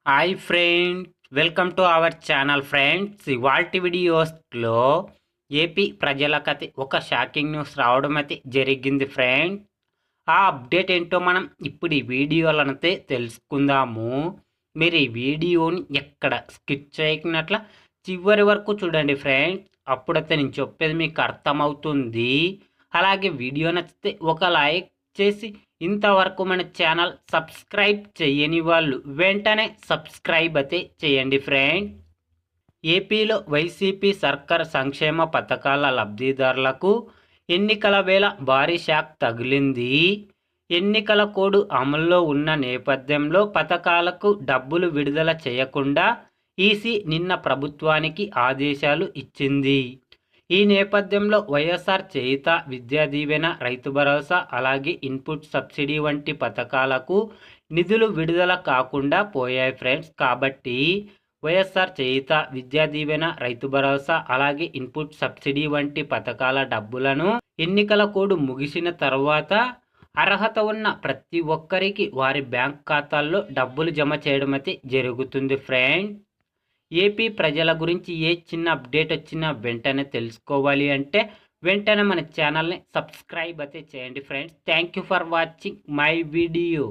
Hi friends, welcome to our channel friends. ఇవాల్టి వీడియోస్లో AP ప్రజలకైతే ఒక షాకింగ్ న్యూస్ రావడం అయితే జరిగింది ఫ్రెండ్స్. ఆ అప్డేట్ ఏంటో మనం ఇప్పుడు ఈ వీడియోలనైతే తెలుసుకుందాము. మీరు ఈ వీడియోని ఎక్కడ స్కిప్ చేయకున్నట్ల చివరి వరకు చూడండి ఫ్రెండ్స్. అప్పుడైతే నేను చెప్పేది మీకు అర్థమవుతుంది. అలాగే వీడియో నచ్చితే ఒక లైక్ చేసి ఇంతవరకు మన ఛానల్ సబ్స్క్రైబ్ చేయని వాళ్ళు వెంటనే సబ్స్క్రైబ్ అయితే చేయండి ఫ్రెండ్. ఏపీలో వైసీపీ సర్కార్ సంక్షేమ పథకాల లబ్ధిదారులకు ఎన్నికల వేళ భారీ షాక్ తగిలింది. ఎన్నికల కోడ్ అమల్లో ఉన్న నేపథ్యంలో పథకాలకు డబ్బులు విడుదల చేయకుండా ఈసీ నిన్న ప్రభుత్వానికి ఆదేశాలు ఇచ్చింది. ఈ నేపథ్యంలో వైఎస్ఆర్ చేయుత, విద్యా దీవెన, రైతు భరోసా, అలాగే ఇన్పుట్ సబ్సిడీ వంటి పథకాలకు నిధులు విడుదల కాకుండా పోయాయి ఫ్రెండ్స్. కాబట్టి వైఎస్ఆర్ చేయుత, విద్యా దీవెన, రైతు భరోసా, అలాగే ఇన్పుట్ సబ్సిడీ వంటి పథకాల డబ్బులను ఎన్నికల కోడ్ ముగిసిన తర్వాత అర్హత ఉన్న ప్రతి ఒక్కరికి వారి బ్యాంక్ ఖాతాల్లో డబ్బులు జమ చేయడం అయితే జరుగుతుంది ఫ్రెండ్. ఏపీ ప్రజల గురించి ఏ చిన్న అప్డేట్ వచ్చినా వెంటనే తెలుసుకోవాలి అంటే వెంటనే మన ఛానల్ని సబ్స్క్రైబ్ అయితే చేయండి friends. Thank you for watching my video.